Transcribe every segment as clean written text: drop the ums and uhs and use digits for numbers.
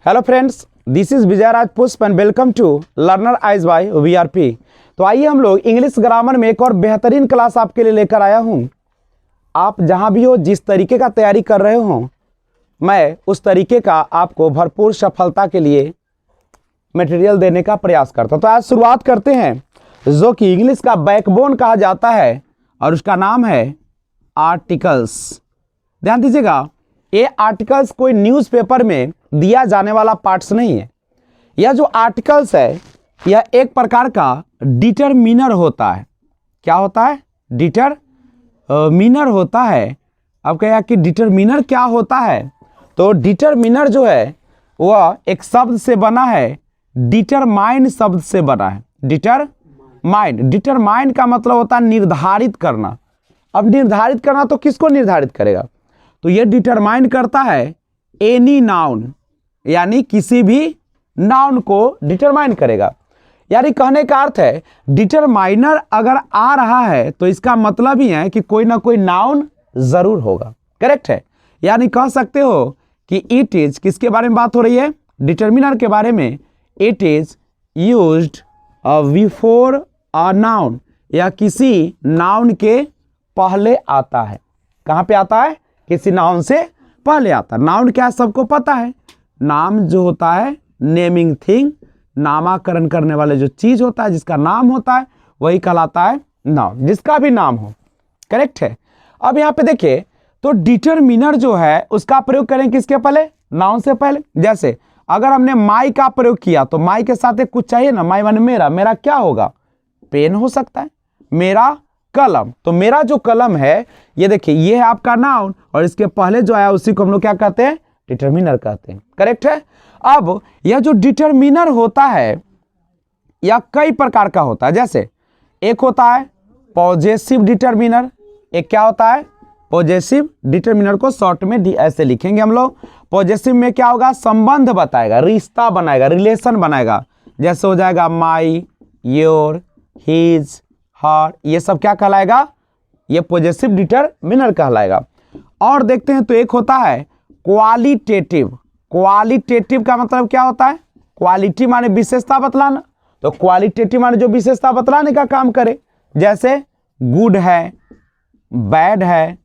Hello friends, this is Vijay Raj Pushp and welcome to learner eyes by VRP. तो आइए हम लोग इंग्लिश ग्रामर में एक और बेहतरीन क्लास आपके लिए लेकर आया हूं। आप जहां भी हो, जिस तरीके का तैयारी कर रहे हो, मैं उस तरीके का आपको भरपूर सफलता के लिए मटेरियल देने का प्रयास करता हूं। तो आज शुरुआत करते हैं जो कि इंग्लिश का बैकबोन कहा जाता है और उसका नाम है आर्टिकल्स। ध्यान दीजिएगा, ये आर्टिकल्स कोई न्यूज़पेपर में दिया जाने वाला पार्ट्स नहीं है। यह जो आर्टिकल्स है यह एक प्रकार का डिटरमिनर होता है। क्या होता है? डिटरमिनर होता है। अब क्या कि डिटरमिनर क्या होता है? तो डिटरमिनर जो है वह एक शब्द से बना है, डिटरमाइन शब्द से बना है। डिटरमाइन का मतलब होता है निर्धारित करना। अब निर्धारित करना तो किसको निर्धारित करेगा? तो यह डिटरमाइन करता है एनी नाउन, यानी किसी भी नाउन को डिटरमाइन करेगा। यानी कहने का अर्थ है डिटरमाइनर अगर आ रहा है तो इसका मतलब ही है कि कोई ना कोई नाउन जरूर होगा। करेक्ट है। यानी कह सकते हो कि इट इज, किसके बारे में बात हो रही है? डिटरमिनर के बारे में। It is used before a noun, या किसी नाउन के पहले आता है। कहाँ पे आता है? किसी नाउन से पहले आता है। नाउन क्या है सबको पता है। नाम जो होता है, नेमिंग थिंग, नामाकरण करने वाले जो चीज होता है, जिसका नाम होता है, वही कहलाता है नाउन, जिसका भी नाम हो। करेक्ट है। अब यहाँ पे देखिए, तो डिटरमिनर जो है उसका प्रयोग करें किसके पहले? नाउन से पहले। जैसे अगर हमने माई का प्रयोग किया तो माई के साथ एक कुछ चाहिए ना। माई माने मेरा। मेरा क्या होगा? पेन हो सकता है। मेरा कलम, तो मेरा जो कलम है, ये देखिए, ये है आपका नाउन और इसके पहले जो आया उसी को हम लोग क्या कहते हैं? डिटरमिनर कहते हैं। करेक्ट है। अब यह जो डिटरमिनर होता है यह कई प्रकार का होता है। जैसे एक होता है पॉजेसिव डिटरमिनर। एक क्या होता है? पॉजेसिव डिटरमिनर को शॉर्ट में ऐसे लिखेंगे हम लोग। पॉजेसिव में क्या होगा? संबंध बताएगा, रिश्ता बनाएगा, रिलेशन बनाएगा। जैसे हो जाएगा माई, योर, हिज, हर, ये सब क्या कहलाएगा? ये पॉजेसिव डिटरमिनर कहलाएगा। और देखते हैं तो एक होता है क्वालिटेटिव। क्वालिटेटिव का मतलब क्या होता है? क्वालिटी माने विशेषता बतलाना। तो क्वालिटेटिव माने जो विशेषता बतलाने का काम करे। जैसे गुड है, बैड है,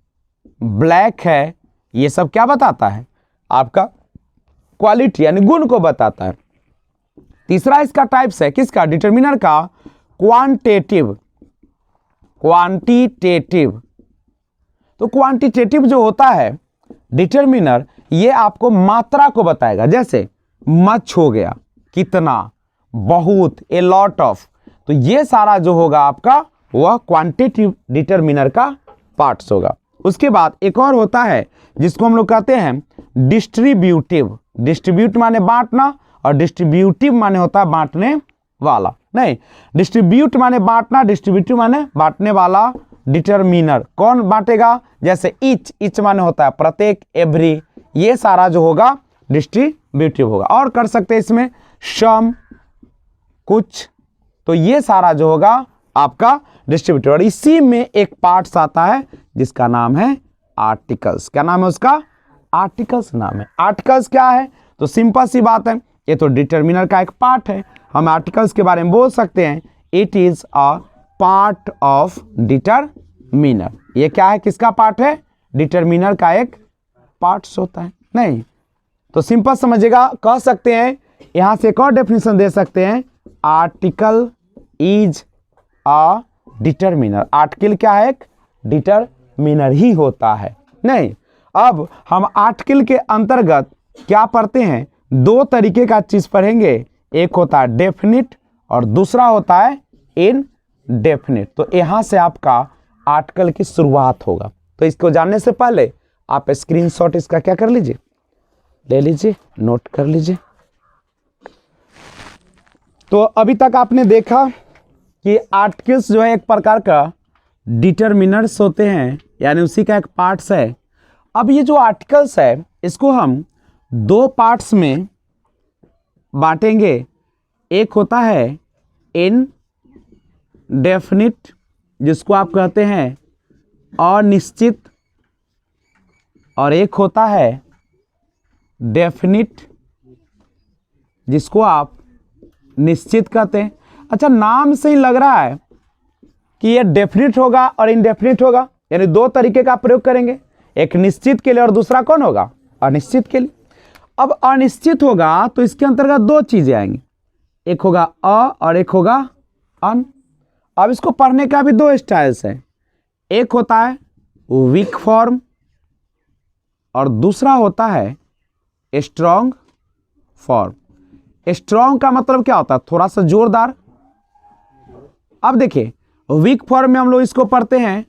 ब्लैक है, ये सब क्या बताता है? आपका क्वालिटी यानी गुण को बताता है। तीसरा इसका टाइप्स है किसका? डिटरमिनर का क्वांटिटेटिव। क्वांटिटेटिव, तो क्वांटिटेटिव जो होता है डिटरमिनर, ये आपको मात्रा को बताएगा। जैसे मच हो गया, कितना, बहुत, ए लॉट ऑफ। तो ये सारा जो होगा आपका वह क्वांटिटेटिव डिटरमिनर का पार्ट्स होगा। उसके बाद एक और होता है जिसको हम लोग कहते हैं डिस्ट्रीब्यूटिव। डिस्ट्रीब्यूट माने बांटना और डिस्ट्रीब्यूटिव माने होता है बांटने वाला। नहीं, डिस्ट्रीब्यूट माने बांटना, डिस्ट्रीब्यूटिव माने बांटने वाला। डिटरमिनर कौन बांटेगा? जैसे इच माने होता है प्रत्येक, एवरी, ये सारा जो होगा डिस्ट्रीब्यूटिव होगा। और कर सकते हैं इसमें सम, कुछ, तो ये सारा जो होगा आपका डिस्ट्रीब्यूटिव। और इसी में एक पार्ट्स आता है जिसका नाम है आर्टिकल्स। क्या नाम है उसका? आर्टिकल्स नाम है। आर्टिकल्स क्या है? तो सिंपल सी बात है, ये तो डिटरमिनर का एक पार्ट है। हम आर्टिकल्स के बारे में बोल सकते हैं it is a part of determiner. ये क्या है? किसका पार्ट है? डिटरमिनर का एक पार्ट्स होता है। नहीं तो सिंपल समझिएगा, कह सकते हैं यहां से एक और डेफिनेशन दे सकते हैं, article is a determiner. Article क्या है? एक डिटरमिनर ही होता है। नहीं, अब हम आर्टिकल के अंतर्गत क्या पढ़ते हैं? दो तरीके का चीज पढ़ेंगे। एक होता है डेफिनिट और दूसरा होता है इनडेफिनिट। तो यहां से आपका आर्टिकल की शुरुआत होगा। तो इसको जानने से पहले आप स्क्रीनशॉट इसका क्या कर लीजिए, ले लीजिए, नोट कर लीजिए। तो अभी तक आपने देखा कि आर्टिकल्स जो है एक प्रकार का डिटरमिनर्स होते हैं, यानी उसी का एक पार्ट्स है। अब ये जो आर्टिकल्स है इसको हम दो पार्ट्स में बांटेंगे। एक होता है इनडेफिनिट, जिसको आप कहते हैं अनिश्चित, और एक होता है डेफिनिट, जिसको आप निश्चित कहते हैं। अच्छा, नाम से ही लग रहा है कि ये डेफिनिट होगा और इनडेफिनिट होगा, यानी दो तरीके का प्रयोग करेंगे, एक निश्चित के लिए और दूसरा कौन होगा, अनिश्चित के लिए। अब अनिश्चित होगा तो इसके अंतर्गत दो चीजें आएंगी, एक होगा अ और एक होगा अन। अब इसको पढ़ने का भी दो स्टाइल्स हैं, एक होता है वीक फॉर्म और दूसरा होता है स्ट्रॉन्ग फॉर्म। स्ट्रॉन्ग का मतलब क्या होता है, थोड़ा सा जोरदार। अब देखिए, वीक फॉर्म में हम लोग इसको पढ़ते हैं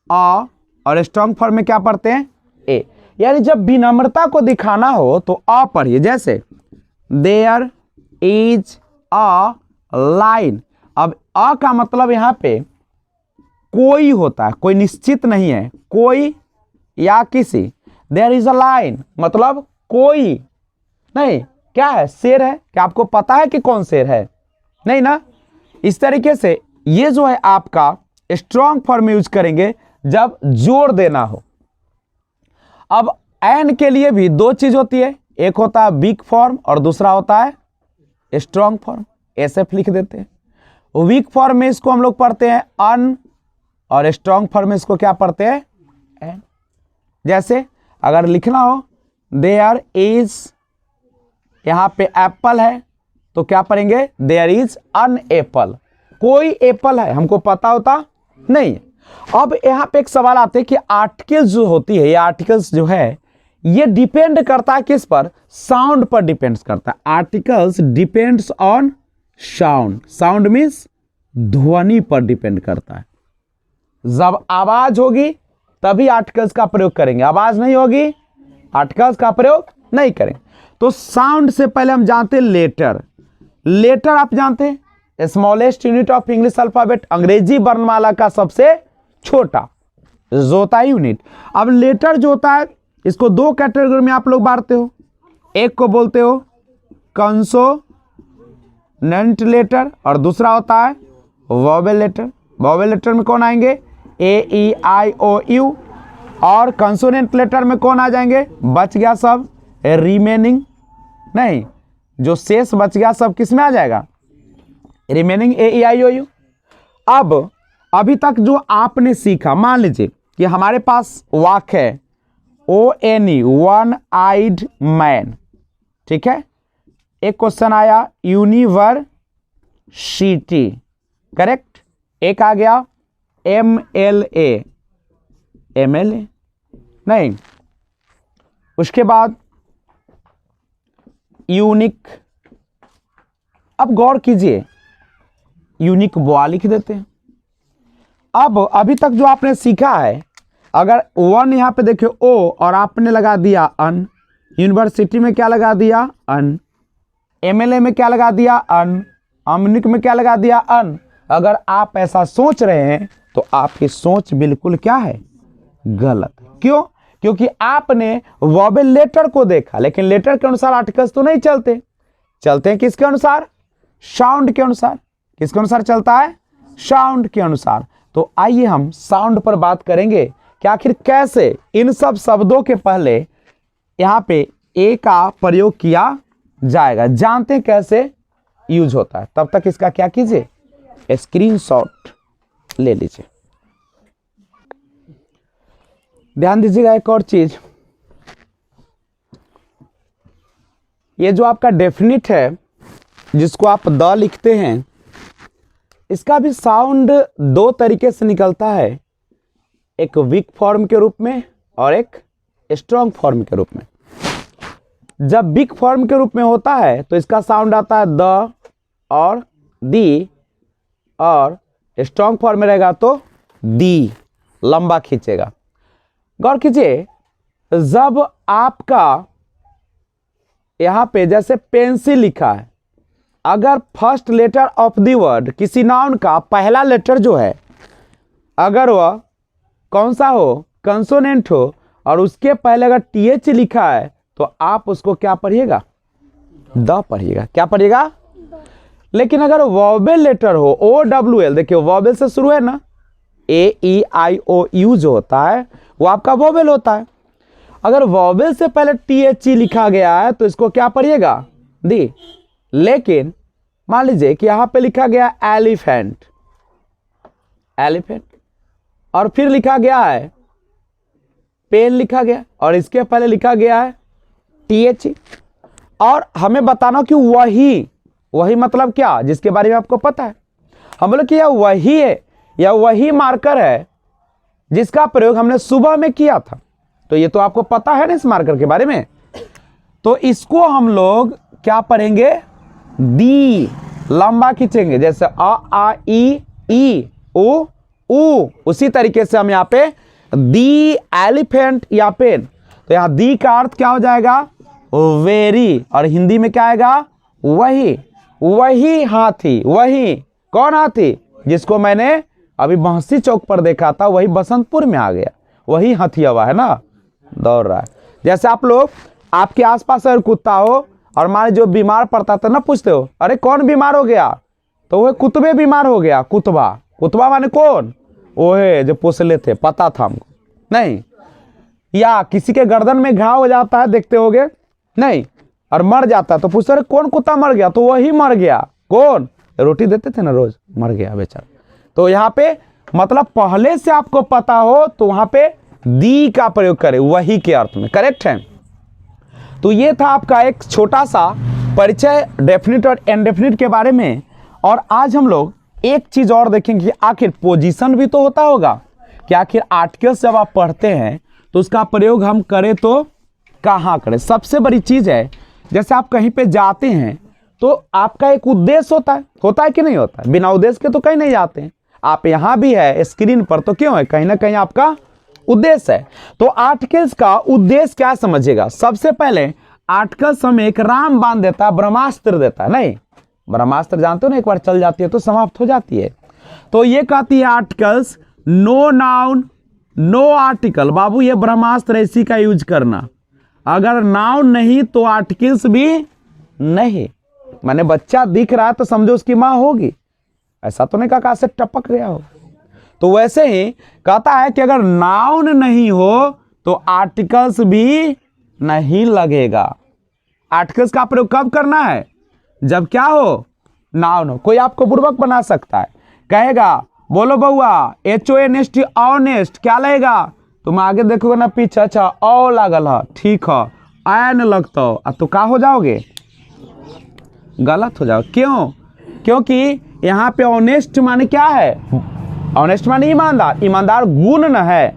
अ और स्ट्रॉन्ग फॉर्म में क्या पढ़ते हैं, ए। यानी जब विनम्रता को दिखाना हो तो अ पढ़िए, जैसे देयर इज अ लाइन। अब अ का मतलब यहां पे कोई होता है, कोई निश्चित नहीं है, कोई या किसी। देयर इज अ लाइन मतलब कोई नहीं, क्या है, शेर है। क्या आपको पता है कि कौन शेर है, नहीं ना। इस तरीके से ये जो है आपका स्ट्रॉन्ग फॉर्म यूज करेंगे जब जोर देना हो। अब एन के लिए भी दो चीज होती है, एक होता है वीक फॉर्म और दूसरा होता है स्ट्रॉन्ग फॉर्म। ऐसे लिख देते हैं। वीक फॉर्म में इसको हम लोग पढ़ते हैं अन और स्ट्रॉन्ग फॉर्म में इसको क्या पढ़ते हैं, एन। जैसे अगर लिखना हो देयर इज, यहां पे एप्पल है तो क्या पढ़ेंगे, देयर इज अन एप्पल। कोई एप्पल है, हमको पता होता नहीं। अब यहां पे एक सवाल आते हैं कि आर्टिकल्स जो होती है, ये आर्टिकल्स जो है ये डिपेंड करता है किस पर, साउंड पर डिपेंड्स करता है। Articles depends on sound. Sound means ध्वनि पर डिपेंड करता है। जब आवाज होगी तभी आर्टिकल्स का प्रयोग करेंगे, आवाज नहीं होगी आर्टिकल्स का प्रयोग नहीं करेंगे। तो साउंड से पहले हम जानते हैं लेटर। लेटर आप जानते हैं smallest unit of English alphabet, अंग्रेजी वर्णमाला का सबसे छोटा जो होता है यूनिट। अब लेटर जो होता है इसको दो कैटेगरी में आप लोग बांटते हो, एक को बोलते हो कंसोनेंट लेटर और दूसरा होता है वोवेल लेटर। वोवेल लेटर में कौन आएंगे, ए ई आई ओ यू, और कंसोनेंट लेटर में कौन आ जाएंगे, बच गया सब रिमेनिंग, नहीं जो शेष बच गया सब किस में आ जाएगा, remaining A E I O you. अब अभी तक जो आपने सीखा, मान लीजिए कि हमारे पास वाक्य है O N E, one eyed man, ठीक है। एक क्वेश्चन आया यूनिवर्सिटी, करेक्ट। एक आ गया एम एल ए, नहीं, उसके बाद यूनिक। अब गौर कीजिए, यूनिक बॉय लिख देते हैं। अब अभी तक जो आपने सीखा है, अगर वन यहां पे देखिए ओ और आपने लगा दिया अन, यूनिवर्सिटी में क्या लगा दिया अन, एमएलए में क्या लगा दिया अन, अम्निक में क्या लगा दिया अन। अगर आप ऐसा सोच रहे हैं तो आपकी सोच बिल्कुल क्या है, गलत। क्यों, क्योंकि आपने वोवेल लेटर को देखा, लेकिन लेटर के अनुसार आर्टिकल्स तो नहीं चलते, चलते हैं किसके अनुसार, साउंड के अनुसार। किसके अनुसार चलता है, साउंड के अनुसार। तो आइए हम साउंड पर बात करेंगे कि आखिर कैसे इन सब शब्दों के पहले यहां पे ए का प्रयोग किया जाएगा, जानते हैं कैसे यूज होता है। तब तक इसका क्या कीजिए, स्क्रीनशॉट ले लीजिए। ध्यान दीजिएगा एक और चीज, ये जो आपका डेफिनिट है जिसको आप द लिखते हैं, इसका भी साउंड दो तरीके से निकलता है, एक वीक फॉर्म के रूप में और एक स्ट्रॉन्ग फॉर्म के रूप में। जब वीक फॉर्म के रूप में होता है तो इसका साउंड आता है द और दी, और स्ट्रॉन्ग फॉर्म में रहेगा तो दी, लंबा खींचेगा। गौर कीजिए, जब आपका यहां पे जैसे पेंसिल लिखा है, अगर first letter of the word, किसी नाउन का पहला लेटर जो है अगर वह कौन सा हो, कंसोनेंट हो, और उसके पहले अगर टीएच लिखा है तो आप उसको क्या पढ़िएगा, द पढ़िएगा। क्या पढ़िएगा, लेकिन अगर वोवेल लेटर हो, ओ डब्ल्यू एल, देखिए वोवेल से शुरू है ना, ए ई आई ओ यू जो होता है वो आपका वोवेल होता है। अगर वोवेल से पहले टी एच ई लिखा गया है तो इसको क्या पढ़िएगा, दी। लेकिन मान लीजिए कि यहां पे लिखा गया एलिफेंट, एलिफेंट, और फिर लिखा गया है पेन लिखा गया, और इसके पहले लिखा गया है TH, और हमें बताना कि वही, वही मतलब क्या, जिसके बारे में आपको पता है। हम बोले कि यह वही है, यह वही मार्कर है जिसका प्रयोग हमने सुबह में किया था। तो ये तो आपको पता है ना इस मार्कर के बारे में। तो इसको हम लोग क्या पढ़ेंगे, दी, लंबा खींचेंगे, जैसे अ आ ई उ ऊ, उसी तरीके से हम यहाँ पे दी एलिफेंट या पेन। तो यहाँ दी का अर्थ क्या हो जाएगा, वेरी, और हिंदी में क्या आएगा, वही, वही हाथी, वही कौन हाथी, जिसको मैंने अभी बहसी चौक पर देखा था, वही बसंतपुर में आ गया, वही हथियावा है ना, दौड़ रहा है। जैसे आप लोग, आपके आसपास अगर कुत्ता हो और मान जो बीमार पड़ता था ना, पूछते हो अरे कौन बीमार हो गया, तो वह कुतबे बीमार हो गया, कुतबा, कुतबा माने कौन, वो है जो पोसले थे, पता था हमको नहीं। या किसी के गर्दन में घाव हो जाता है, देखते होगे नहीं, और मर जाता है, तो पूछते अरे कौन कुत्ता मर गया, तो वही मर गया, कौन, रोटी देते थे ना रोज, मर गया बेचारा। तो यहाँ पे मतलब पहले से आपको पता हो तो वहां पे दी का प्रयोग करें, वही के अर्थ में, करेक्ट है। तो ये था आपका एक छोटा सा परिचय डेफिनिट और इनडेफिनिट के बारे में। और आज हम लोग एक चीज और देखेंगे कि आखिर पोजीशन भी तो होता होगा कि आखिर आर्टिकल्स जब आप पढ़ते हैं तो उसका प्रयोग हम करें तो कहाँ करें। सबसे बड़ी चीज है, जैसे आप कहीं पे जाते हैं तो आपका एक उद्देश्य होता है कि नहीं होता है, बिना उद्देश्य के तो कहीं नहीं जाते हैं। आप यहाँ भी है स्क्रीन पर तो क्यों है, कहीं ना कहीं आपका उद्देश्य है। तो आर्टिकल्स का उद्देश्य क्या समझिएगा। सबसे पहले आर्टिकल्स हमें एक राम बांध देता है, ब्रह्मास्त्र देता है, नहीं ब्रह्मास्त्र जानते हो ना, एक बार चल जाती है तो समाप्त हो जाती है। तो ये कहती है articles no noun no article. बाबू ये ब्रह्मास्त्र इसी का यूज करना, अगर नाउन नहीं तो आर्टिकल्स भी नहीं। माने बच्चा दिख रहा है तो समझो उसकी माँ होगी, ऐसा तो नहीं कहा से टपक गया हो। तो वैसे ही कहता है कि अगर नाउन नहीं हो तो आर्टिकल्स भी नहीं लगेगा। आर्टिकल्स का प्रयोग कब करना है, जब क्या हो, नाउन हो। कोई आपको बुर्बक बना सकता है, कहेगा बोलो बउआ HONEST ऑनेस्ट, क्या लगेगा, तुम आगे देखोगे ना पीछे, अच्छा ओ लागल है, ठीक है, एन लगता हो, तो क्या हो जाओगे, गलत हो जाओ। क्यों, क्योंकि यहाँ पे ऑनेस्ट माने क्या है, ऑनेस्ट माने ईमानदार, ईमानदार गुण न है,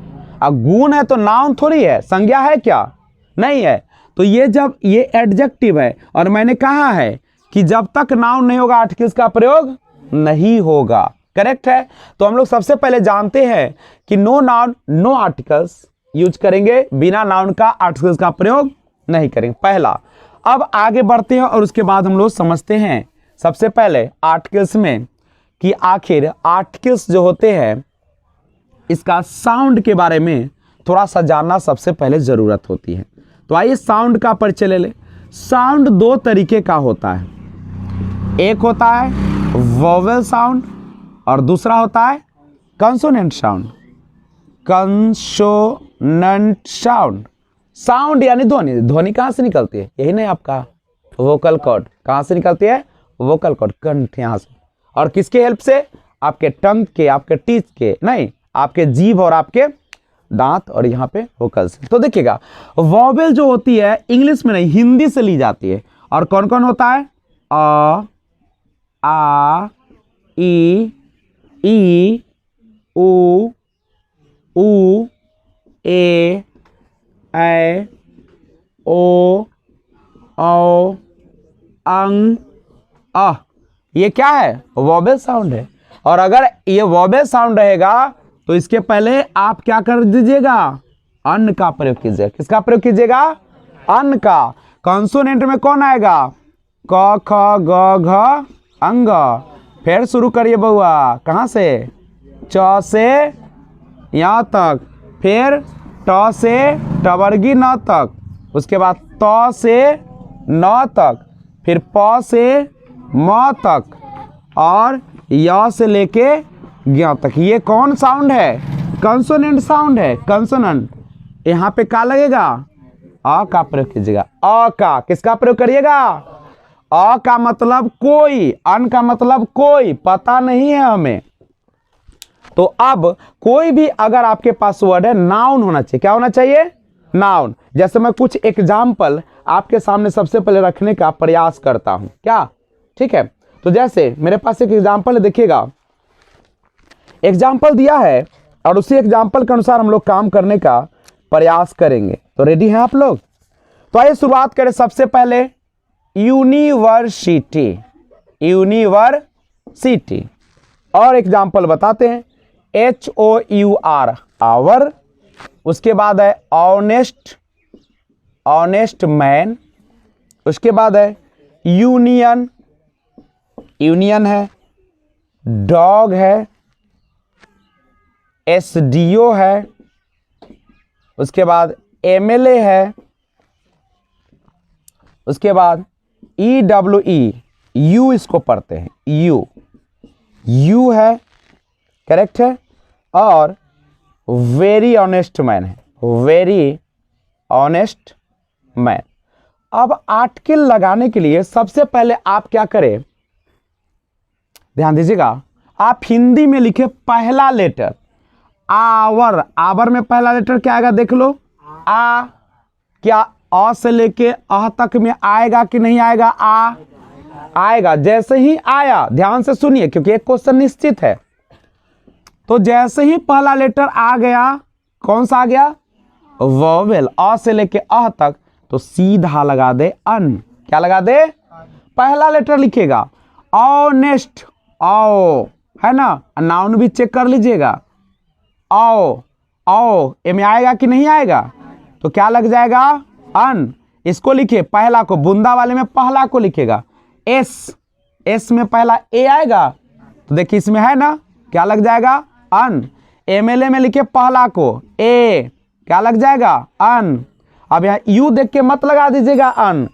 अब गुण है तो नाउन थोड़ी है, संज्ञा है क्या, नहीं है। तो ये जब ये एडजेक्टिव है और मैंने कहा है कि जब तक नाउन नहीं होगा आर्टिकल्स का प्रयोग नहीं होगा, करेक्ट है। तो हम लोग सबसे पहले जानते हैं कि no noun no articles use करेंगे, बिना नाउन का आर्टिकल्स का प्रयोग नहीं करेंगे, पहला। अब आगे बढ़ते हैं और उसके बाद हम लोग समझते हैं सबसे पहले आर्टिकल्स में कि आखिर आर्टिकल्स जो होते हैं इसका साउंड के बारे में थोड़ा सा जानना सबसे पहले जरूरत होती है। तो आइए साउंड का परिचय ले ले। साउंड दो तरीके का होता है, एक होता है वोवेल साउंड और दूसरा होता है consonant sound. Consonant sound, sound यानी ध्वनि, ध्वनि कहाँ से निकलती है, यही नहीं आपका वोकल कॉर्ड, कहाँ से निकलती है, वोकल कॉर्ड, कंठ यहाँ से, और किसके हेल्प से, आपके टंग के, आपके टीथ के, नहीं आपके जीभ और आपके दांत, और यहाँ पे वोकल से। तो देखिएगा वॉवेल जो होती है इंग्लिश में नहीं हिंदी से ली जाती है, और कौन कौन होता है, अ आ ई उ ऊ ए ऐ ओ औ अंग अ, ये क्या है, वॉवेल साउंड है। और अगर ये वॉवेल साउंड रहेगा तो इसके पहले आप क्या कर दीजिएगा, अन्न का प्रयोग कीजिएगा। किसका प्रयोग कीजिएगा, अन्न का। कॉन्सोनेंट में कौन आएगा, क ख ग घ अंग। फिर शुरू करिए बउआ, कहाँ से, च से यहाँ तक, फिर ट से टवर्गी न तक, उसके बाद त से न तक, फिर प से म तक, और य से लेके ज्ञ तक। ये कौन साउंड है, कंसोनेंट साउंड है, कंसोनेंट। यहाँ पे क्या लगेगा, अ का प्रयोग कीजिएगा, अ का। किसका प्रयोग करिएगा, अ का मतलब कोई, अन का मतलब कोई, पता नहीं है हमें। तो अब कोई भी अगर आपके पास वर्ड है, नाउन होना चाहिए। क्या होना चाहिए? नाउन। जैसे मैं कुछ एग्जाम्पल आपके सामने सबसे पहले रखने का प्रयास करता हूं, क्या? ठीक है, तो जैसे मेरे पास एक एग्जाम्पल है, देखिएगा, एग्जाम्पल दिया है और उसी एग्जाम्पल के अनुसार हम लोग काम करने का प्रयास करेंगे। तो रेडी हैं आप लोग? तो आइए शुरुआत करें। सबसे पहले यूनिवर्सिटी, यूनिवर्सिटी। और एग्जाम्पल बताते हैं, HOUR, आवर। उसके बाद है ऑनेस्ट, ऑनेस्ट मैन। उसके बाद है यूनियन, यूनियन है। डॉग है, SDO है। उसके बाद MLA है। उसके बाद EWE, यू इसको पढ़ते हैं, यू, यू है, करेक्ट है। और वेरी ऑनेस्ट मैन है, वेरी ऑनेस्ट मैन। अब आर्टिकल लगाने के लिए सबसे पहले आप क्या करें, ध्यान दीजिएगा, आप हिंदी में लिखे पहला लेटर आवर। आवर में पहला लेटर क्या आएगा देख लो, आ। क्या अ से लेके अह तक में आएगा कि नहीं आएगा? आ आएगा। जैसे ही आया, ध्यान से सुनिए क्योंकि एक क्वेश्चन निश्चित है, तो जैसे ही पहला लेटर आ गया, कौन सा आ गया? वोवेल। अ से लेके अह तक, तो सीधा लगा दे अन। क्या लगा दे? पहला लेटर लिखेगा। ऑनेस्ट, आओ, है ना, नाउन भी चेक कर लीजिएगा। आओ, आओ, ए में आएगा कि नहीं आएगा? तो क्या लग जाएगा? अन। इसको लिखिए, पहला को, बुंदा वाले में पहला को लिखेगा। एस, एस में पहला ए आएगा, तो देखिए इसमें है ना, क्या लग जाएगा? अन। MLA में लिखिए पहला को, ए, क्या लग जाएगा? अन। अब यहाँ यू देख के मत लगा दीजिएगा अन,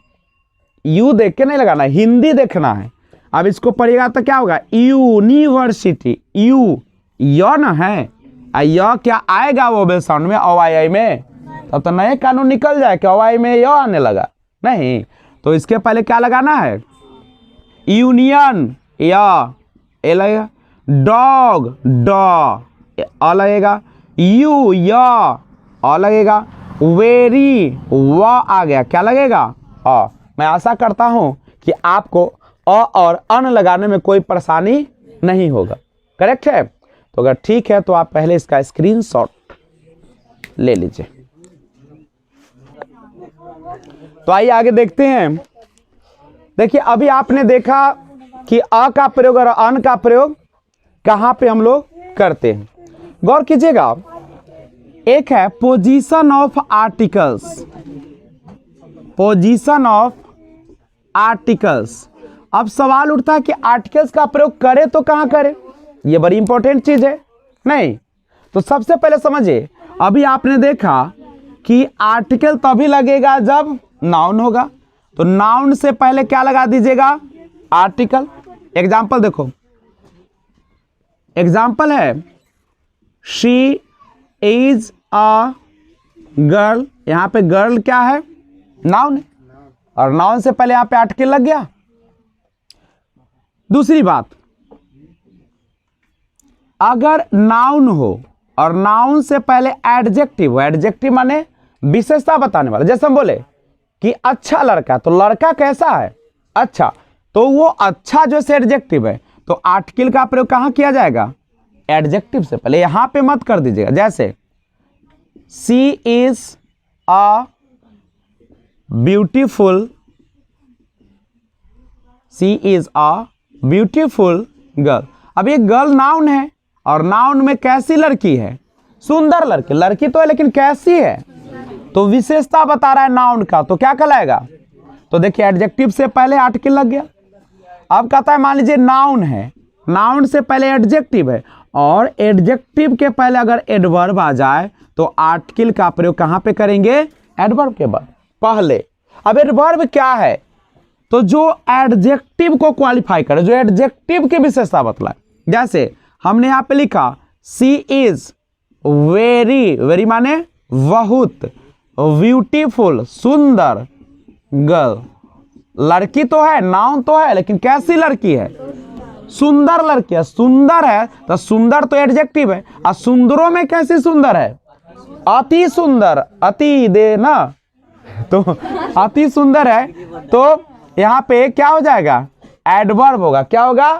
यू देख के नहीं लगाना, हिंदी देखना है। अब इसको पढ़िएगा तो क्या होगा? यूनिवर्सिटी, यू, य ना है, य क्या आएगा वोवेल साउंड में, OII में? तब तो नए कानून निकल जाए कि OI में य आने लगा, नहीं। तो इसके पहले क्या लगाना है? यूनियन, या, ए लगेगा। डॉग, डॉ, अ लगेगा। यू, या, अ लगेगा। वेरी, व आ गया, क्या लगेगा? अ। मैं आशा करता हूं कि आपको अ और अन लगाने में कोई परेशानी नहीं होगा, करेक्ट है? तो अगर ठीक है तो आप पहले इसका स्क्रीनशॉट ले लीजिए। तो आइए आगे देखते हैं। देखिए अभी आपने देखा कि अ का प्रयोग और अन का प्रयोग कहां पे हम लोग करते हैं। गौर कीजिएगा, एक है position of articles, position of articles. अब सवाल उठता है कि आर्टिकल्स का प्रयोग करें तो कहां करें? ये बड़ी इंपॉर्टेंट चीज है, नहीं? तो सबसे पहले समझिए, अभी आपने देखा कि आर्टिकल तभी लगेगा जब नाउन होगा, तो नाउन से पहले क्या लगा दीजिएगा? आर्टिकल। एग्जाम्पल देखो, एग्जाम्पल है शी इज अ गर्ल। यहां पे गर्ल क्या है? नाउन है, और नाउन से पहले यहां पे आर्टिकल लग गया। दूसरी बात, अगर नाउन हो और नाउन से पहले एडजेक्टिव हो, एडजेक्टिव माने विशेषता बताने वाला, जैसे हम बोले कि अच्छा लड़का, तो लड़का कैसा है? अच्छा, तो वो अच्छा जो से एडजेक्टिव है, तो आर्टिकल का प्रयोग कहां किया जाएगा? एडजेक्टिव से पहले। यहां पे मत कर दीजिएगा, जैसे she is a beautiful, she is a beautiful girl. अब ये गर्ल नाउन है, और नाउन में कैसी लड़की है? सुंदर लड़की। लड़की तो है लेकिन कैसी है? तो विशेषता बता रहा है नाउन का, तो क्या कहलाएगा? तो देखिए एडजेक्टिव से पहले आर्टिकल लग गया। अब कहता है मान लीजिए नाउन है, नाउन से पहले एडजेक्टिव है, और एडजेक्टिव के पहले अगर एडवर्ब आ जाए तो आर्टिकल का प्रयोग कहां पे करेंगे? एडवर्ब के बाद पहले। अब एडवर्ब क्या है? तो जो एडजेक्टिव को क्वालिफाई करे, जो एडजेक्टिव की विशेषता बतलाए। जैसे हमने यहां पे लिखा सी इज वेरी, वेरी माने बहुत, ब्यूटीफुल सुंदर गर्ल, लड़की तो है, नाउन तो है, लेकिन कैसी लड़की है? सुंदर लड़की है। सुंदर है तो सुंदर तो एडजेक्टिव है, और सुंदरों में कैसी सुंदर है? अति सुंदर, अति दे ना, तो अति सुंदर है, तो यहाँ पे क्या हो जाएगा? एडवर्ब होगा। क्या होगा?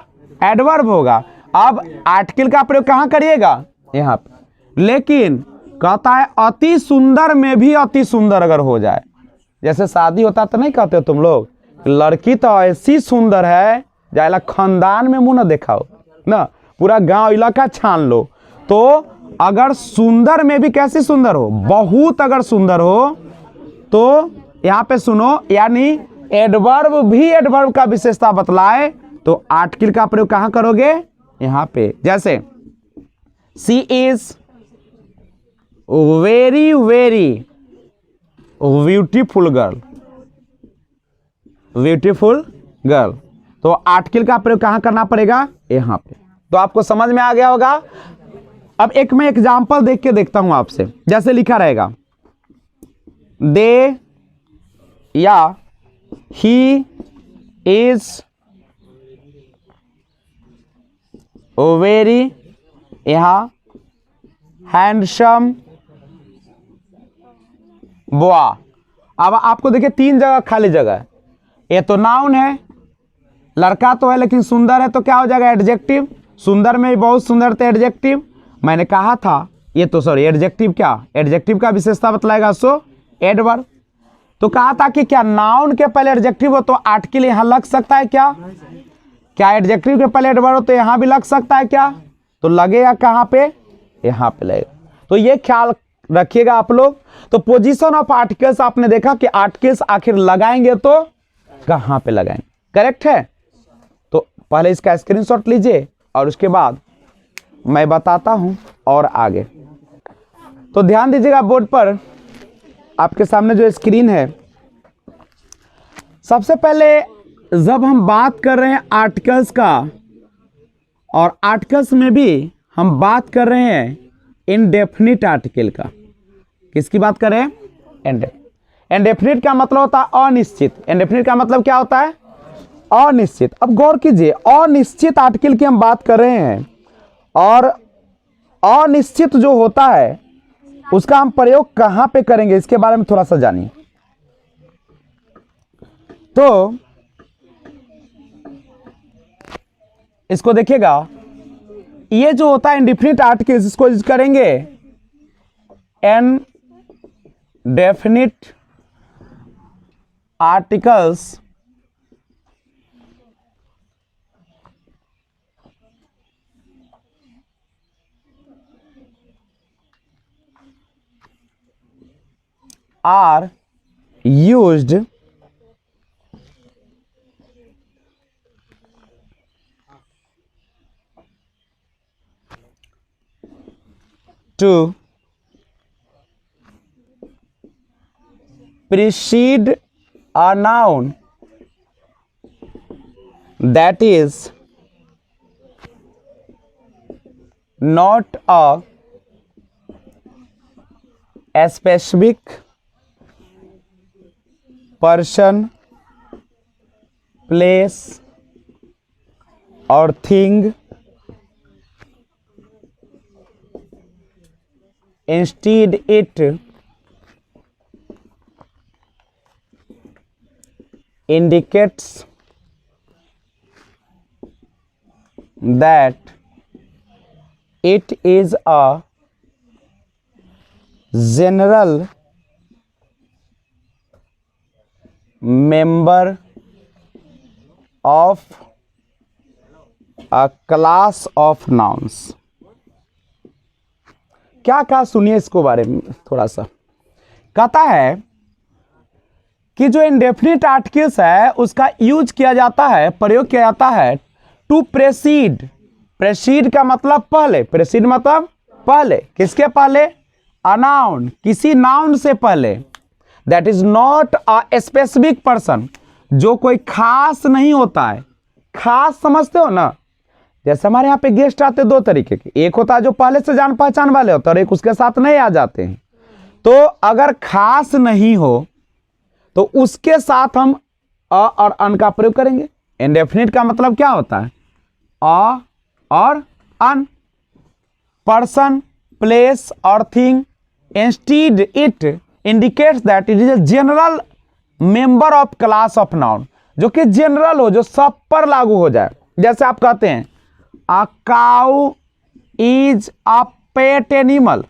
एडवर्ब होगा। अब आर्टिकल का प्रयोग कहाँ करिएगा? यहाँ पे। लेकिन कहता है अति सुंदर में भी अति सुंदर अगर हो जाए, जैसे शादी होता तो नहीं कहते हो तुम लोग, लड़की तो ऐसी सुंदर है जायला खानदान में मुंह न देखाओ ना, पूरा गांव इलाका छान लो। तो अगर सुंदर में भी कैसी सुंदर हो? बहुत अगर सुंदर हो, तो यहाँ पे सुनो, यानी एडवर्ब भी एडवर्ब का विशेषता बतलाए तो आर्टिकल का प्रयोग कहाँ करोगे? यहाँ पे। जैसे she is very very beautiful girl, beautiful girl, तो आर्टिकल का प्रयोग कहाँ करना पड़ेगा? यहाँ पे। तो आपको समझ में आ गया होगा। अब एक मैं एग्जाम्पल देख के देखता हूं आपसे। जैसे लिखा रहेगा दे या ही इज वेरी, यहाँ हैंडसम बॉय। अब आपको देखिए 3 जगह खाली जगह है। ये तो नाउन है, लड़का तो है लेकिन सुंदर है, तो क्या हो जाएगा? एडजेक्टिव। सुंदर में भी बहुत सुंदर तो एडजेक्टिव। मैंने कहा था ये तो सॉरी एडजेक्टिव, क्या एडजेक्टिव का विशेषता बतलाएगा? सो एडवर्ब। तो कहा था कि क्या नाउन के पहले एडजेक्टिव हो तो आर्टिकल यहां लग सकता है क्या? क्या एडजेक्टिव के पहले एडवर्ब हो तो यहां भी लग सकता है क्या? तो लगेगा कहां पे? यहां पे लगेगा। तो ये ख्याल रखिएगा आप लोग। तो पोजीशन ऑफ आर्टिकल्स आपने देखा कि आर्टिकल्स आखिर लगाएंगे तो कहां पे लगाएंगे, करेक्ट है? तो पहले इसका स्क्रीनशॉट लीजिए और उसके बाद मैं बताता हूं और आगे। तो ध्यान दीजिएगा बोर्ड पर, आपके सामने जो स्क्रीन है। सबसे पहले जब हम बात कर रहे हैं आर्टिकल्स का, और आर्टिकल्स में भी हम बात कर रहे हैं इनडेफिनिट आर्टिकल का। किसकी बात कर रहे हैं? इनडेफिनिट। इनडेफिनिट का मतलब होता है अनिश्चित। इनडेफिनिट का मतलब क्या होता है? अनिश्चित। अब गौर कीजिए, अनिश्चित आर्टिकल की हम बात कर रहे हैं, और अनिश्चित जो होता है उसका हम प्रयोग कहां पे करेंगे, इसके बारे में थोड़ा सा जानिए। तो इसको देखिएगा, ये जो होता है इंडेफिनिट आर्टिकल्स, इसको यूज करेंगे indefinite articles are used to precede a noun that is not a specific person, place or thing. Instead, it indicates that it is a general member of a class of nouns. क्या कहा सुनिए इसको बारे में थोड़ा सा। कहता है कि जो इंडेफिनिट आर्टिकल्स है उसका यूज किया जाता है, प्रयोग किया जाता है टू प्रेसीड। प्रेसीड का मतलब पहले, प्रेसीड मतलब पहले, किसके पहले? अ नाउन, किसी नाउन से पहले। That is not a specific person, जो कोई खास नहीं होता है। खास समझते हो ना? जैसे हमारे यहाँ पे गेस्ट आते दो तरीके के, एक होता है जो पहले से जान पहचान वाले होते हैं और एक उसके साथ नहीं आ जाते हैं। तो अगर खास नहीं हो तो उसके साथ हम अ और अन का प्रयोग करेंगे। इंडेफिनिट का मतलब क्या होता है? अ और अन। पर्सन, प्लेस और thing, instead it indicates that it is a general member of class of noun, जो कि जनरल हो, जो सब पर लागू हो जाए। जैसे आप कहते हैं a cow is a pet animal.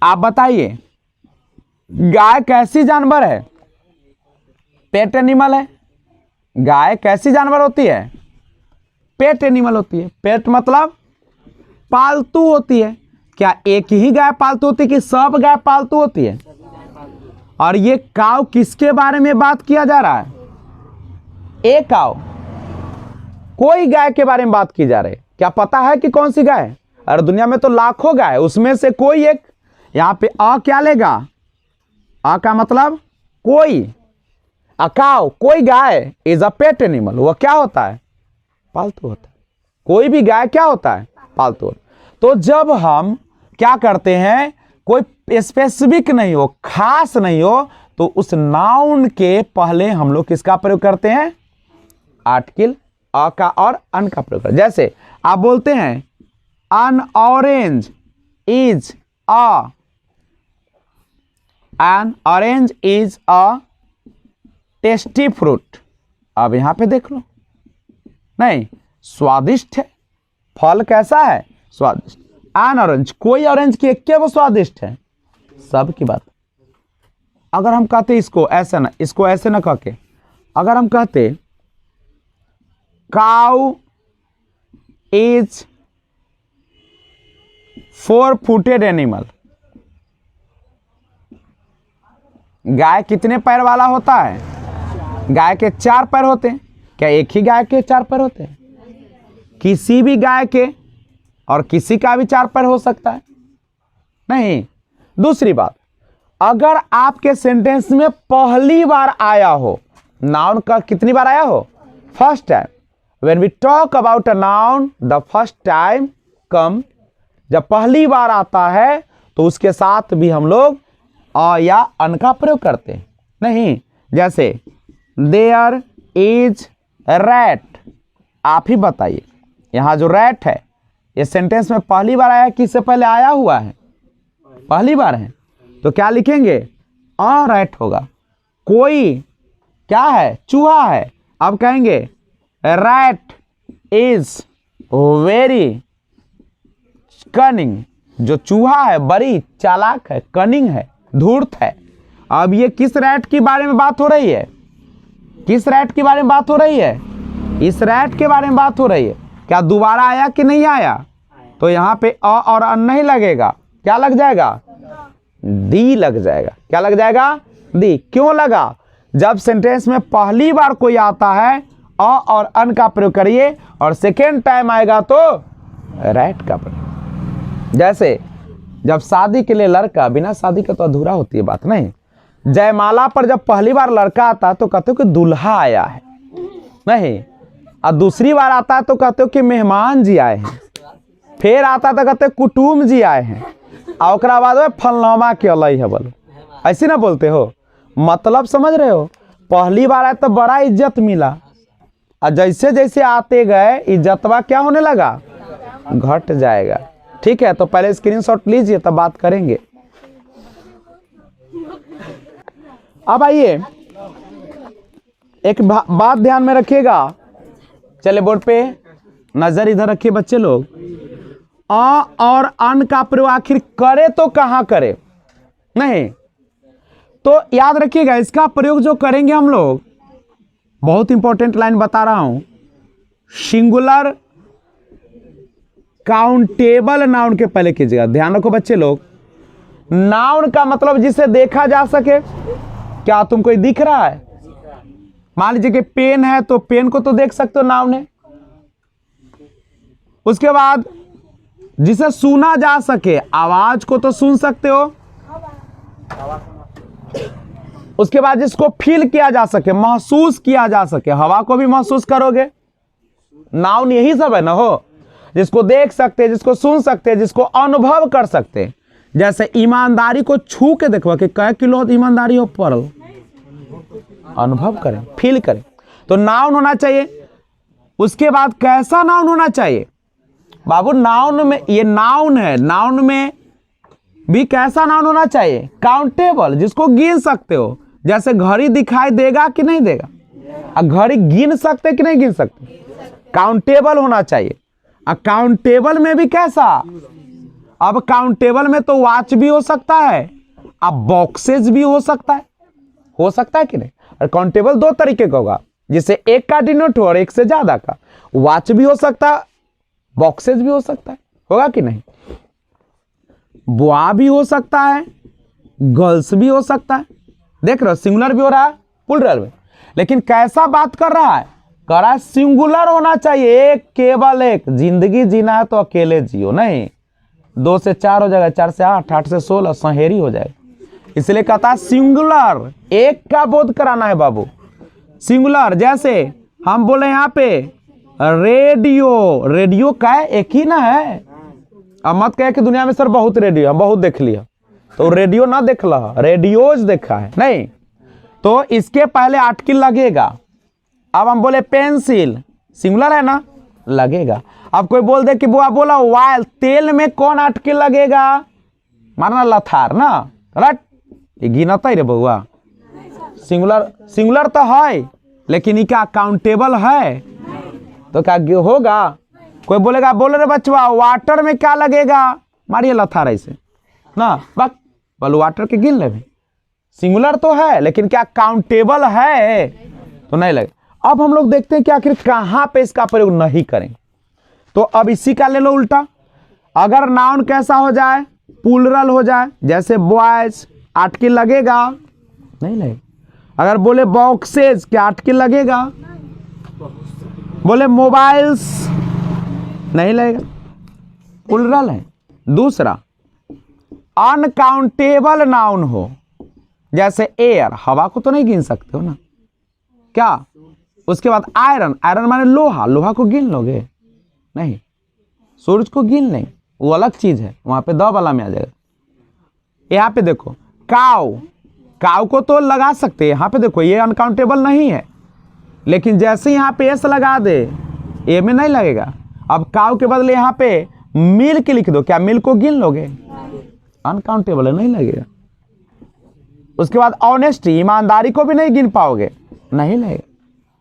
आप बताइए गाय कैसी जानवर है? पेट एनिमल है। गाय कैसी जानवर होती है? पेट एनिमल होती है। पेट मतलब पालतू होती है। क्या एक ही गाय पालतू होती है कि सब गाय पालतू होती है? और ये काव किसके बारे में बात किया जा रहा है? एक काव, कोई गाय के बारे में बात की जा रही है। क्या पता है कि कौन सी गाय है? अरे दुनिया में तो लाखों गाय, उसमें से कोई एक। यहां पे अ क्या लेगा? अ का मतलब कोई। अ काव, कोई guy is a pet animal, वो क्या होता है? पालतू होता है। कोई भी गाय क्या होता है? पालतू होता है। तो जब हम क्या करते हैं, कोई स्पेसिफिक नहीं हो, खास नहीं हो, तो उस नाउन के पहले हम लोग किसका प्रयोग करते हैं? आर्टिकल अ का और अन का प्रयोग करते हैं। जैसे आप बोलते हैं N orange is a, N orange is a tasty fruit. अब यहां पे देख लो, नहीं, स्वादिष्ट है। फल कैसा है? स्वादिष्ट। एन ऑरेंज, कोई ऑरेंज की एक क्या वो स्वादिष्ट है? सब की बात। अगर हम कहते इसको ऐसे ना, इसको ऐसे ना कह के, अगर हम कहते काउ इज 4-footed एनिमल। गाय कितने पैर वाला होता है? गाय के 4 पैर होते हैं। क्या एक ही गाय के 4 पैर होते हैं? किसी भी गाय के, और किसी का भी 4 पैर हो सकता है। नहीं। दूसरी बात, अगर आपके सेंटेंस में पहली बार आया हो, नाउन का कितनी बार आया हो? First time. When we talk about a noun, the first time come, जब पहली बार आता है तो उसके साथ भी हम लोग अ या अन का प्रयोग करते हैं। नहीं, जैसे देयर इज रैट। आप ही बताइए, यहां जो रैट है, ये सेंटेंस में पहली बार आया कि इससे पहले आया हुआ है? पहली बार है, तो क्या लिखेंगे? अ रैट होगा। कोई क्या है? चूहा है। अब कहेंगे रैट इज वेरी कनिंग। जो चूहा है बड़ी चालाक है, कनिंग है, धूर्त है। अब ये किस रैट के बारे में बात हो रही है? किस रैट के बारे में बात हो रही है? इस रैट के बारे में बात हो रही है। क्या दोबारा आया कि नहीं आया? तो यहां पे अ और अन नहीं लगेगा। क्या लग जाएगा? दी लग जाएगा। क्या लग जाएगा? दी। क्यों लगा? जब सेंटेंस में पहली बार कोई आता है, अ और अन का प्रयोग करिए, और सेकेंड टाइम आएगा तो रैट का प्रयोग। जैसे जब शादी के लिए लड़का, बिना शादी के तो अधूरा होती है बात, नहीं। जयमाला पर जब पहली बार लड़का आता तो कहते हो कि दूल्हा आया है, नहीं। और दूसरी बार आता है तो कहते हो कि मेहमान जी आए हैं। फिर आता तो कहते कुटुम जी आए हैं। और ओकरा बाद में फलनामा के अलई है, बोलो ऐसे ना बोलते हो? मतलब समझ रहे हो? पहली बार आए तो बड़ा इज्जत मिला, और जैसे जैसे आते गए इज्जतवा क्या होने लगा? घट जाएगा। ठीक है, तो पहले स्क्रीनशॉट लीजिए, तब बात करेंगे। अब आइए, एक बात ध्यान में रखिएगा। चले बोर्ड पे नजर इधर रखिए बच्चे लोग। अ और अन का प्रयोग आखिर करे तो कहां करे? नहीं, तो याद रखिएगा, इसका प्रयोग जो करेंगे हम लोग, बहुत इंपॉर्टेंट लाइन बता रहा हूं, सिंगुलर काउंटेबल नाउन के पहले कीजिएगा। ध्यान रखो बच्चे लोग, नाउन का मतलब जिसे देखा जा सके। क्या तुमको दिख रहा है? मान लीजिए कि पेन है, तो पेन को तो देख सकते हो, नाउन है। उसके बाद जिसे सुना जा सके, आवाज को तो सुन सकते हो। उसके बाद जिसको फील किया जा सके, महसूस किया जा सके, हवा को भी महसूस करोगे। नाउन यही सब है ना हो, जिसको देख सकते हैं, जिसको सुन सकते हैं, जिसको अनुभव कर सकते हैं। जैसे ईमानदारी को छू के देखो कि कै किलो ईमानदारी हो पड़ल, अनुभव करें, फील करें। तो नाउन होना चाहिए। उसके बाद कैसा नाउन होना चाहिए बाबू? नाउन में, ये नाउन है, नाउन में भी कैसा नाउन होना चाहिए? काउंटेबल, जिसको गिन सकते हो। जैसे घड़ी दिखाई देगा कि नहीं देगा? घड़ी गिन सकते कि नहीं गिन सकते? काउंटेबल होना चाहिए। काउंटेबल में भी कैसा? अब काउंटेबल में तो वॉच भी हो सकता है, अब बॉक्सेस भी हो सकता है कि नहीं? और काउंटेबल दो तरीके का होगा, जिसे एक का डिनोट हो और एक से ज्यादा का। वॉच भी हो सकता है, बॉक्सेस भी हो सकता है, होगा कि नहीं? बॉय भी हो सकता है, गर्ल्स भी हो सकता है। देख रहे हो, सिंगुलर भी हो रहा है, प्लूरल में। लेकिन कैसा बात कर रहा है? कह रहा है सिंगुलर होना चाहिए, एक, केवल एक। जिंदगी जीना है तो अकेले जियो, नहीं 2 से 4 हो जाएगा, 4 से 8, 8 से 16, सहेरी हो जाएगा। इसलिए कहता है सिंगुलर, एक का बोध कराना है बाबू। सिंगुलर, जैसे हम बोले यहाँ पे रेडियो, रेडियो का है, एक ही ना है। अब मत कहे कि दुनिया में सर बहुत रेडियो, हम बहुत देख लिया, तो रेडियो ना देख ला, रेडियोज देखा है, नहीं। तो इसके पहले आर्टिकल लगेगा। अब हम बोले पेंसिल, सिंगुलर है ना, लगेगा। अब कोई बोल दे कि बुआ बोला वायल, तेल में कौन आर्टिकल लगेगा? मारना लथार ना, राइट? ये गिनता ही रे बउआ। सिंगुलर, सिंगुलर तो है, लेकिन ये क्या काउंटेबल है? तो क्या होगा? कोई बोलेगा, बोले रे बचवा वाटर में क्या लगेगा? मारिए लथार ऐसे ना, बस बोलो वाटर के गिन ले। सिंगुलर तो है, लेकिन क्या काउंटेबल है? तो नहीं लगे। अब हम लोग देखते हैं कि आखिर कहां पे इसका प्रयोग नहीं करें। तो अब इसी का ले लो उल्टा। अगर नाउन कैसा हो जाए? प्लूरल हो जाए, जैसे बॉयज, आर्टिकल लगेगा? नहीं लगेगा। अगर बोले बॉक्सेस, क्या आर्टिकल लगेगा? बोले मोबाइल्स, नहीं लगेगा, प्लूरल है। दूसरा, अनकाउंटेबल नाउन हो, जैसे एयर, हवा को तो नहीं गिन सकते हो ना, क्या? उसके बाद आयरन, आयरन माने लोहा, लोहा को गिन लोगे? नहीं। सूरज को गिन नहीं, वो अलग चीज है, वहां पे द वाला में आ जाएगा। यहाँ पे देखो काउ, काउ को तो लगा सकते हैं, यहाँ पे देखो ये अनकाउंटेबल नहीं है, लेकिन जैसे यहाँ पे एस लगा दे, ए में नहीं लगेगा। अब काउ के बदले यहाँ पे मिल्क लिख दो, क्या मिल्क को गिन लोगे? अनकाउंटेबल है, नहीं लगेगा। उसके बाद ऑनेस्टी, ईमानदारी को भी नहीं गिन पाओगे, नहीं लगेगा।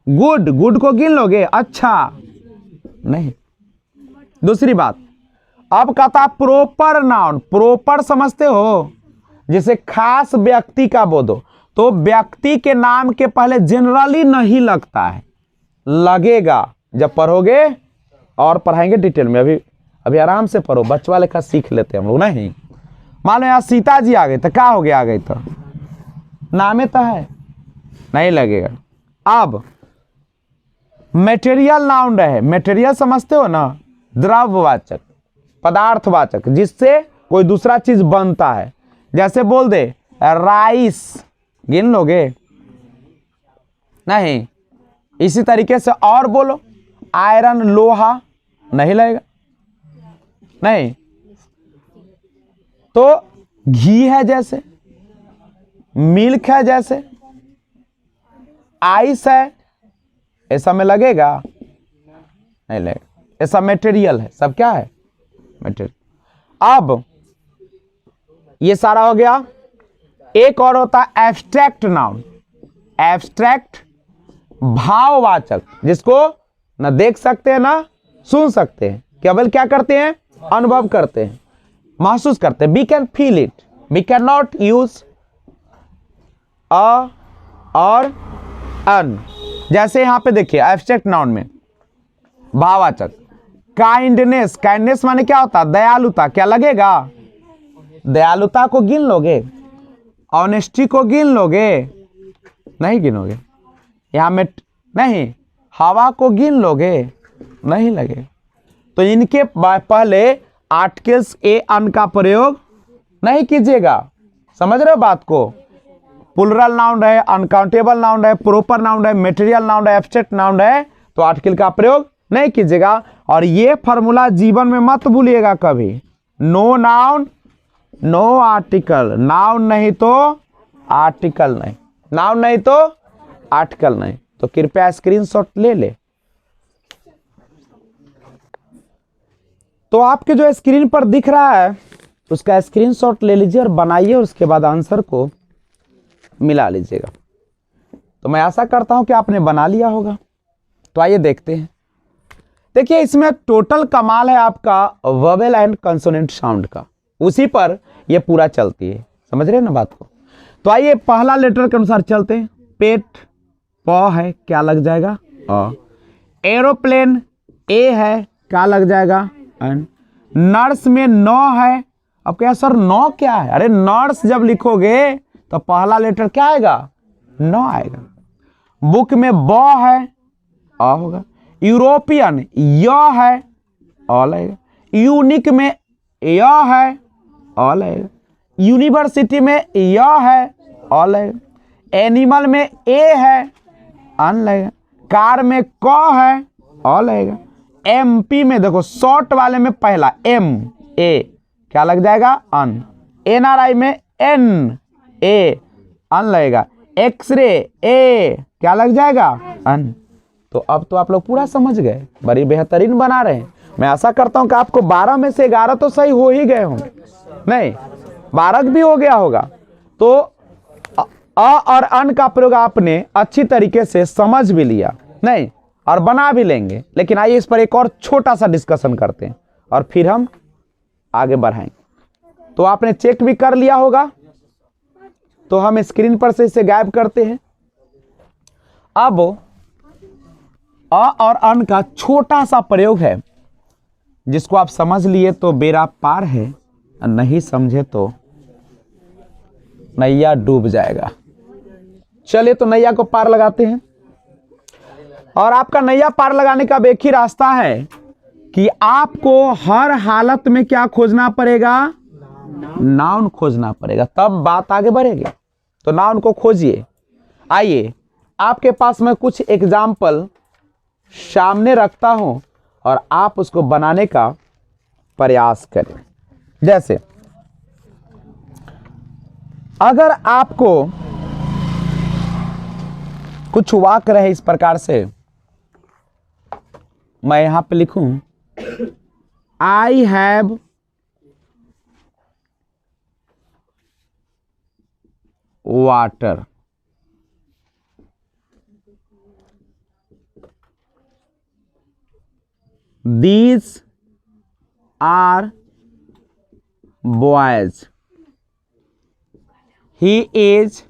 गुड, गुड को गिन लोगे? अच्छा, नहीं। दूसरी बात, अब कहता प्रॉपर नाउन, प्रॉपर समझते हो? जिसे खास व्यक्ति का बोध हो, तो व्यक्ति के नाम के पहले जनरली नहीं लगता है, लगेगा जब पढ़ोगे, और पढ़ाएंगे डिटेल में। अभी आराम से पढ़ो, बचवा लेखा सीख लेते हैं हम लोग। नहीं, मान लो यहाँ सीता जी आ गई तो क्या हो गया? आ गई तो नामे तो है, नहीं लगेगा। अब मटेरियल नाउन रहे, मटेरियल समझते हो ना? द्रव्यवाचक, पदार्थवाचक, जिससे कोई दूसरा चीज बनता है। जैसे बोल दे राइस, गिन लोगे? नहीं। इसी तरीके से और बोलो, आयरन, लोहा, नहीं लगेगा, नहीं। तो घी है जैसे, मिल्क है जैसे, आइस है, ऐसा में लगेगा? नहीं लगेगा। ऐसा मटेरियल है, सब क्या है? मटेरियल। अब ये सारा हो गया। एक और होता है एब्स्ट्रैक्ट नाउन, एब्स्ट्रैक्ट भाववाचक, जिसको ना देख सकते हैं ना सुन सकते हैं, केवल क्या करते हैं? अनुभव करते हैं, महसूस करते हैं। We can feel it, we can not use a और अन। जैसे यहां पे देखिए एब्स्ट्रैक्ट नाउन में भाववाचक, काइंडनेस, काइंडनेस माने क्या होता है? दयालुता, क्या लगेगा? दयालुता को गिन लोगे? ऑनेस्टी को गिन लोगे? नहीं गिनोगे। यहां में नहीं। हवा को गिन लोगे? नहीं लगे। तो इनके पहले आर्टिकल्स ए अन का प्रयोग नहीं कीजिएगा। समझ रहे हो बात को? प्लूरल नाउन है, अनकाउंटेबल नाउन है, प्रॉपर नाउन है, मटेरियल नाउन है, एब्स्ट्रैक्ट नाउन है, तो आर्टिकल का प्रयोग नहीं कीजिएगा। और ये फॉर्मूला जीवन में मत भूलिएगा कभी। No noun no article, noun नहीं तो आर्टिकल नहीं, नाउन नहीं तो आर्टिकल नहीं, तो कृपया स्क्रीनशॉट ले ले। तो आपके जो स्क्रीन पर दिख रहा है उसका स्क्रीनशॉट ले लीजिए और बनाइए और उसके बाद आंसर को मिला लीजिएगा। तो मैं आशा करता हूं कि आपने बना लिया होगा। तो आइए देखते हैं। देखिए इसमें टोटल कमाल है आपका वोवेल एंड कंसोनेंट साउंड का, उसी पर यह पूरा चलती है, समझ रहे हैं ना बात को। तो आइए पहला लेटर के अनुसार चलते हैं। पेट प है, क्या लग जाएगा अ। एरोप्लेन ए है, क्या लग जाएगा एन। नर्स में नौ है, अब क्या सर नौ क्या है, अरे नर्स जब लिखोगे तो पहला लेटर क्या आएगा, नौ आएगा। बुक में ब है, अ होगा। यूरोपियन य है, अ लगेगा। यूनिक में य है, अ लगेगा। यूनिवर्सिटी में य है, अ लगेगा। एनिमल में ए है, अन लगेगा। कार में क है, अ लगेगा। एमपी में देखो शॉर्ट वाले में पहला एम ए, क्या लग जाएगा अन। एनआरआई में एन ए, अन लगेगा। एक्सरे ए, क्या लग जाएगा अन। तो अब तो आप लोग पूरा समझ गए, बड़ी बेहतरीन बना रहे हैं। मैं आशा करता हूं कि आपको 12 में से 11 तो सही हो ही गए होंगे, नहीं 12 भी हो गया होगा। तो अ और अन का प्रयोग आपने अच्छी तरीके से समझ भी लिया, नहीं और बना भी लेंगे। लेकिन आइए इस पर एक और छोटा सा डिस्कशन करते हैं और फिर हम आगे बढ़ाएंगे। तो आपने चेक भी कर लिया होगा, तो हम स्क्रीन पर से इसे गायब करते हैं। अब अ और अन का छोटा सा प्रयोग है, जिसको आप समझ लिए तो बेड़ा पार है, और नहीं समझे तो नैया डूब जाएगा। चलिए तो नैया को पार लगाते हैं। और आपका नैया पार लगाने का एक ही रास्ता है कि आपको हर हालत में क्या खोजना पड़ेगा, नाउन खोजना पड़ेगा, तब बात आगे बढ़ेगी। तो नाउन को खोजिए। आइए आपके पास मैं कुछ एग्जाम्पल सामने रखता हूं और आप उसको बनाने का प्रयास करें। जैसे अगर आपको कुछ वाक्य रहे इस प्रकार से, मैं यहां पे लिखूं I have water, these are boys, he is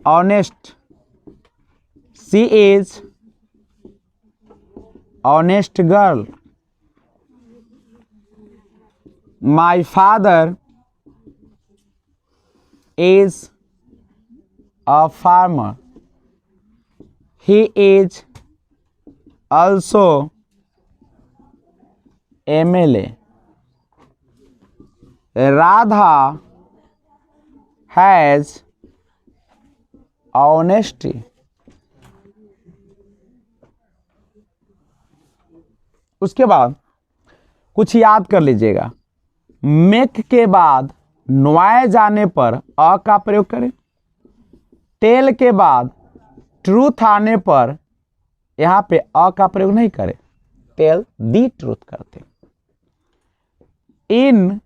honest, she is honest girl, my father is a farmer, he is also MLA, Radha has honesty। उसके बाद कुछ याद कर लीजिएगा। मेक के बाद नॉय जाने पर अ का प्रयोग करें। टेल के बाद ट्रूथ आने पर यहां पे अ का प्रयोग नहीं करें, टेल दी ट्रूथ करते। इन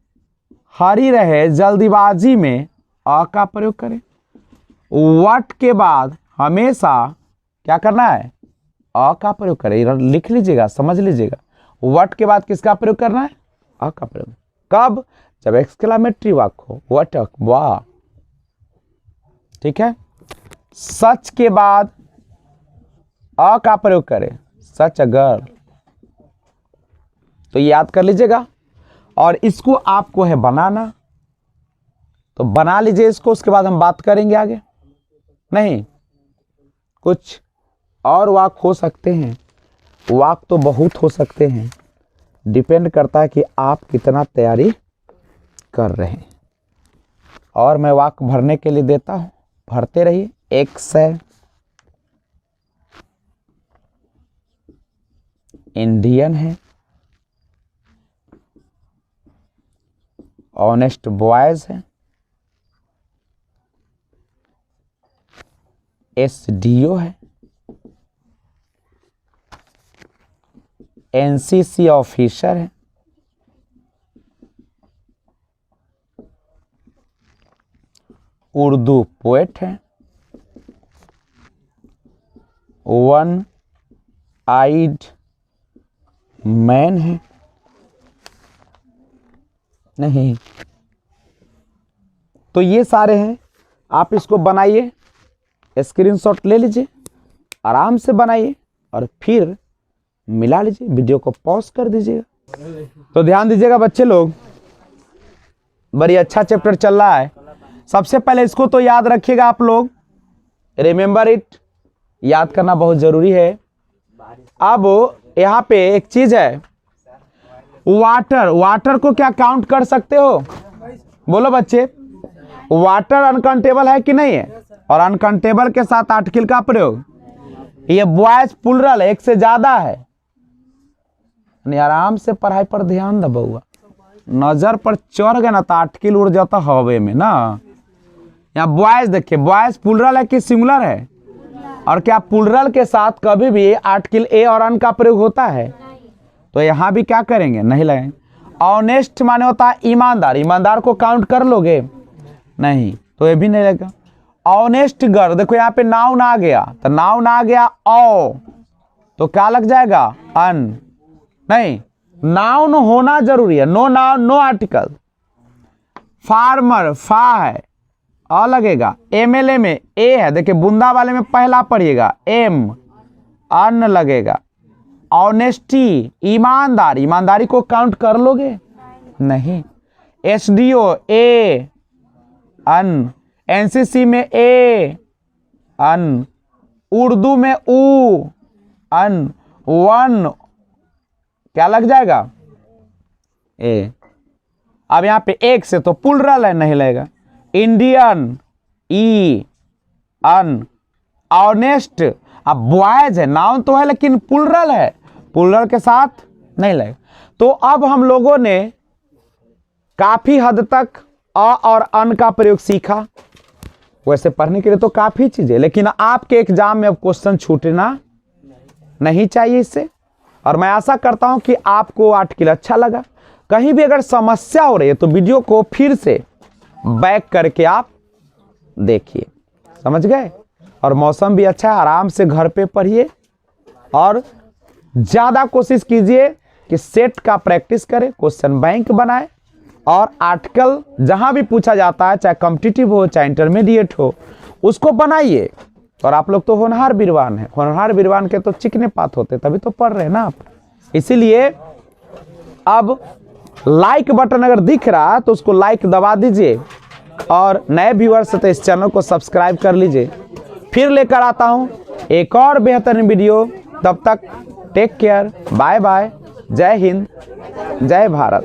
हरी रहे जल्दीबाजी में अ का प्रयोग करें। वट के बाद हमेशा क्या करना है, अ का प्रयोग करें। लिख लीजिएगा, समझ लीजिएगा। वट के बाद किसका प्रयोग करना है, अ का प्रयोग। कब, जब एक्सक्लेमेटरी वाक्य हो, वट वाह, ठीक है। सच के बाद अ का प्रयोग करें, सच अ गर्ल। तो याद कर लीजिएगा और इसको आपको है बनाना, तो बना लीजिए इसको, उसके बाद हम बात करेंगे आगे। नहीं कुछ और वाक्य हो सकते हैं, वाक्य तो बहुत हो सकते हैं, डिपेंड करता है कि आप कितना तैयारी कर रहे हैं। और मैं वाक्य भरने के लिए देता हूं, भरते रहिए। एक्स है, इंडियन है, ऑनेस्ट बॉयज है, एसडीओ है, एनसीसी ऑफिसर है, उर्दू पोएट है, वन आइड मैन है, नहीं। तो ये सारे हैं, आप इसको बनाइए, स्क्रीनशॉट ले लीजिए, आराम से बनाइए और फिर मिला लीजिए, वीडियो को पॉज कर दीजिएगा। तो ध्यान दीजिएगा बच्चे लोग, बड़ी अच्छा चैप्टर चल रहा है। सबसे पहले इसको तो याद रखिएगा आप लोग, रिमेंबर इट, याद करना बहुत जरूरी है। अब यहाँ पे एक चीज है, वाटर, वाटर को क्या काउंट कर सकते हो? बोलो बच्चे, वाटर अनकाउंटेबल है कि नहीं है? और अनकाउंटेबल के साथ आर्टिकल का प्रयोग, ये बॉयज प्लुरल है, एक से ज्यादा है। आराम से पढ़ाई पर ध्यान दबा, नजर पर चढ़ गया ना तो आर्टिकल उड़ जाता हवे में ना। यहाँ बॉयज देखिए, बॉयज प्लुरल है कि सिंगुलर है? और क्या प्लुरल के साथ कभी भी आर्टिकल ए और अन का प्रयोग होता है? तो यहाँ भी क्या करेंगे, नहीं लगेंगे। ऑनेस्ट माने होता है ईमानदार, ईमानदार को काउंट कर लोगे? नहीं, तो ये भी नहीं लगेगा। ऑनेस्ट गर्ल, देखो यहाँ पे नाउन आ गया, तो नाउन आ गया ओ, तो क्या लग जाएगा? अन। नहीं, नाउन होना जरूरी है, no noun no article. Farmer, फा है, अ लगेगा। एमएलए में ए है, देखिए बूंदा वाले में पहला पढ़िएगा, एम, अन लगेगा। ऑनेस्टी, ईमानदार, ईमानदारी को काउंट कर लोगे? नहीं। एसडीओ, ए, अन। एनसीसी में ए, अन। उर्दू में ऊ, अन। वन क्या लग जाएगा? ए। अब यहाँ पे एक से तो प्लुरल है, नहीं लगेगा। इंडियन, ई, अन। ऑनेस्ट, अब बॉयज है, नाउन तो है लेकिन प्लुरल है, प्लुरल के साथ नहीं लगेगा। तो अब हम लोगों ने काफी हद तक अ और अन का प्रयोग सीखा। वैसे पढ़ने के लिए तो काफी चीजें, लेकिन आपके एग्जाम में अब क्वेश्चन छूटना नहीं चाहिए इससे। और मैं आशा करता हूं कि आपको आर्टिकल अच्छा लगा। कहीं भी अगर समस्या हो रही है तो वीडियो को फिर से बैक करके आप देखिए, समझ गए? और मौसम भी अच्छा है, आराम से घर पे पढ़िए और ज्यादा कोशिश कीजिए कि सेट का प्रैक्टिस करें, क्वेश्चन बैंक बनाए और आर्टिकल जहां भी पूछा जाता है, चाहे कॉम्पिटिटिव हो चाहे इंटरमीडिएट हो, उसको बनाइए। और आप लोग तो होनहार विद्वान हैं, होनहार विद्वान के तो चिकने पात होते, तभी तो पढ़ रहे हैं ना आप। इसीलिए अब लाइक बटन अगर दिख रहा है तो उसको लाइक दबा दीजिए और नए व्यूअर्स तो इस चैनल को सब्सक्राइब कर लीजिए। फिर लेकर आता हूं एक और बेहतरीन वीडियो, तब तक टेक केयर, बाय बाय, जय हिंद, जय भारत।